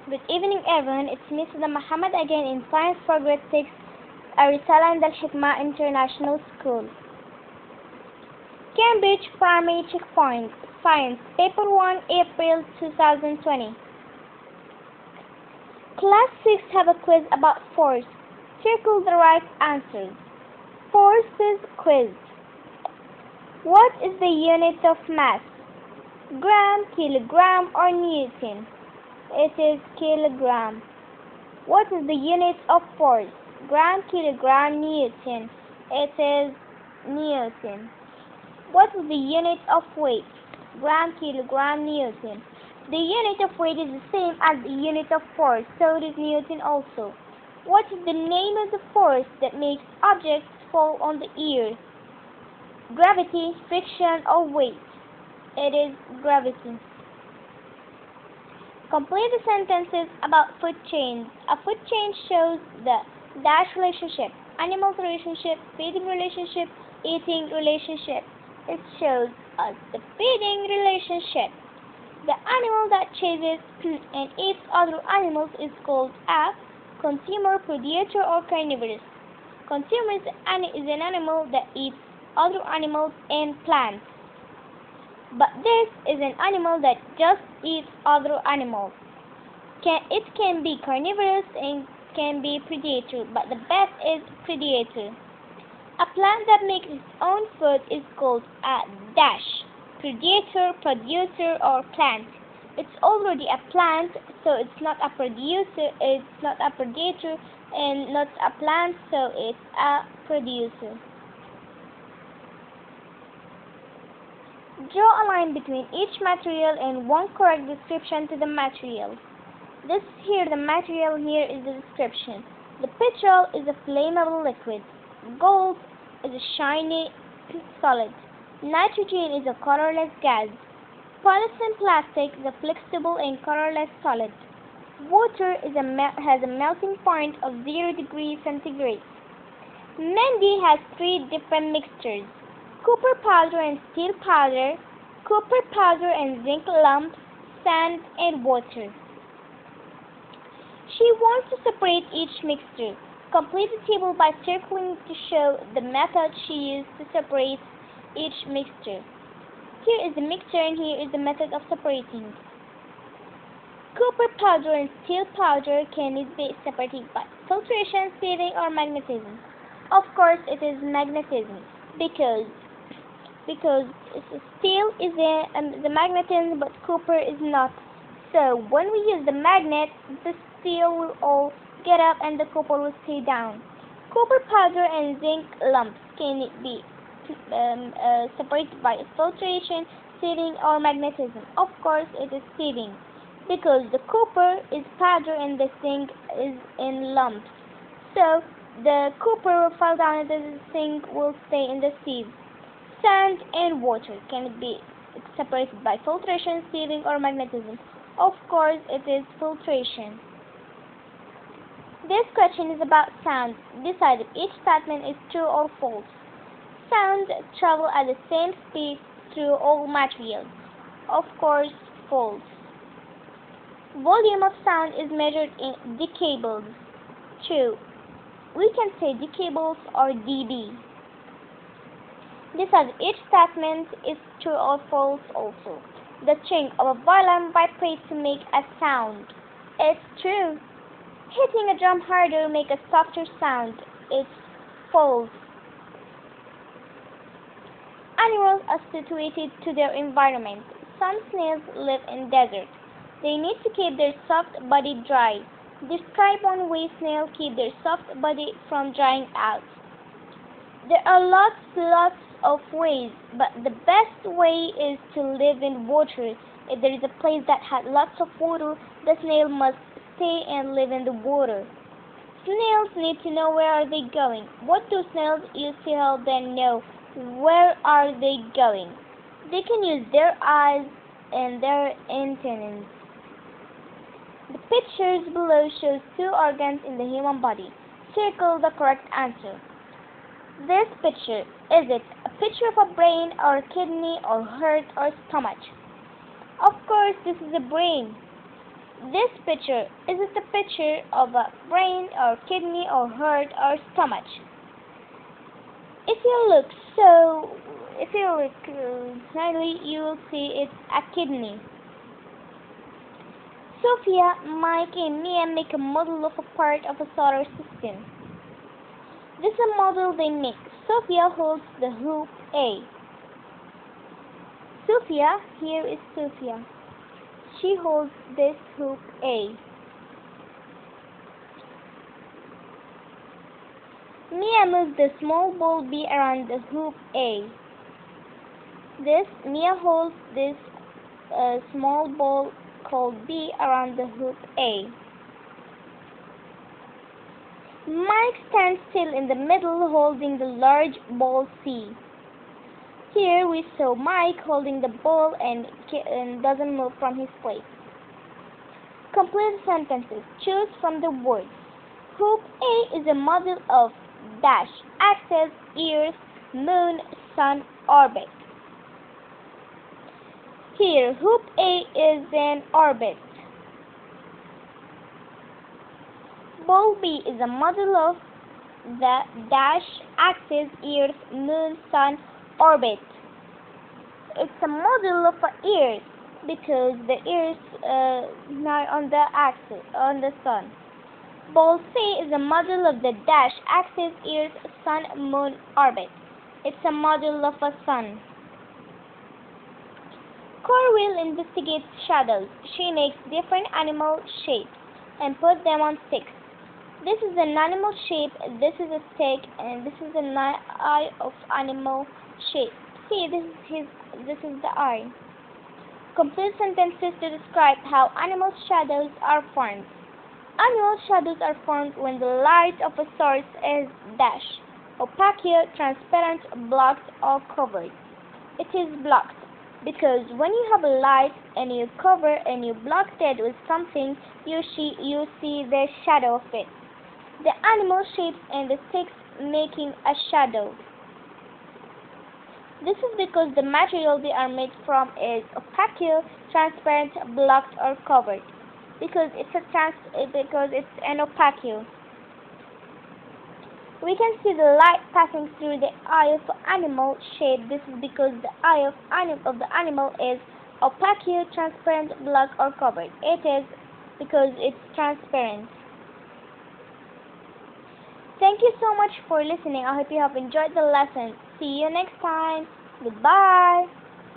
Good evening, everyone. It's Miss Sada Muhammad again in Science for Grade 6, Arisala and Al Hikmah International School. Cambridge Primary Checkpoint Science Paper 1, April 2020. Class 6 have a quiz about force. Circle the right answers. Forces quiz. What is the unit of mass? Gram, kilogram, or Newton? It is kilogram. What is the unit of force? Gram, kilogram, Newton. It is Newton. What is the unit of weight? Gram, kilogram, Newton. The unit of weight is the same as the unit of force, so it is Newton also. What is the name of the force that makes objects fall on the earth? Gravity, friction, or weight? It is gravity. Complete the sentences about food chains. A food chain shows the dash relationship, animals relationship, feeding relationship, eating relationship. It shows us the feeding relationship. The animal that chases and eats other animals is called a consumer, predator, or carnivorous. Consumer is an animal that eats other animals and plants. But this is an animal that just eats other animals. It can be carnivorous and can be predator, but the best is predator. A plant that makes its own food is called a dash, predator, producer, or plant. It's already a plant, so it's not a producer, it's not a predator, and not a plant, so it's a producer. Draw a line between each material and one correct description to the material. This here the material, here is the description. The petrol is a flammable liquid. Gold is a shiny solid. Nitrogen is a colorless gas. Polyethylene plastic is a flexible and colorless solid. Water has a melting point of 0 degrees centigrade. Mendy has 3 different mixtures: copper powder and steel powder, copper powder and zinc lumps, sand, and water. She wants to separate each mixture. Complete the table by circling to show the method she used to separate each mixture. Here is the mixture and here is the method of separating. Copper powder and steel powder can be separated by filtration, sieving, or magnetism. Of course, it is magnetism because steel is the magnetism, but copper is not. So when we use the magnet, the steel will all get up and the copper will stay down. Copper powder and zinc lumps can be separated by filtration, sieving, or magnetism. Of course, it is sieving because the copper is powder and the zinc is in lumps. So the copper will fall down and the zinc will stay in the sieve. Sand and water can be separated by filtration, sieving, or magnetism. Of course, it is filtration. This question is about sound. Decide if each statement is true or false. Sound travel at the same speed through all materials. Of course, false. Volume of sound is measured in decibels. True. We can say decibels or dB. Decide if each statement is true or false also. The string of a violin vibrates to make a sound. It's true. Hitting a drum harder makes a softer sound. It's false. Animals are situated to their environment. Some snails live in deserts. They need to keep their soft body dry. Describe one way snails keep their soft body from drying out. There are lots of ways, but the best way is to live in water. If there is a place that has lots of water, the snail must stay and live in the water. Snails need to know where are they going. What do snails use to help them know where are they going? They can use their eyes and their antennas. The pictures below shows 2 organs in the human body. Circle the correct answer. This picture, is it a picture of a brain or a kidney or heart or stomach? Of course, this is a brain. This picture, is it the picture of a brain or kidney or heart or stomach? If you look slightly, you will see it's a kidney. Sophia, Mike, and Mia make a model of a part of a solar system. This is a model they make. Sophia holds the hoop A. Sophia, here is Sophia. She holds this hoop A. Mia moves the small ball B around the hoop A. Mia holds this small ball called B around the hoop A. Mike stands still in the middle holding the large ball C. Here we saw Mike holding the ball and doesn't move from his place. Complete sentences. Choose from the words. Hoop A is a model of dash, axis, earth, moon, sun, orbit. Here, hoop A is an orbit. Ball B is a model of the dash, axis, earth, moon, sun, orbit. It's a model of an earth because the earth not on the axis on the sun. Ball C is a model of the dash, axis, earth, sun, moon, orbit. It's a model of a sun. Corwell investigates shadows. She makes different animal shapes and puts them on sticks. This is an animal shape, this is a stick, and this is an eye of animal shape. See, this is the eye. Complete sentences to describe how animal shadows are formed. Animal shadows are formed when the light of a source is dash, opaque, transparent, blocked, or covered. It is blocked because when you have a light and you cover and you block it with something, you see the shadow of it. The animal shapes and the sticks making a shadow. This is because the material they are made from is opaque, transparent, blocked, or covered. Because it's an opaque. We can see the light passing through the eye of the animal shape. This is because the eye of the animal is opaque, transparent, blocked, or covered. It is because it's transparent. Thank you so much for listening. I hope you have enjoyed the lesson. See you next time. Goodbye.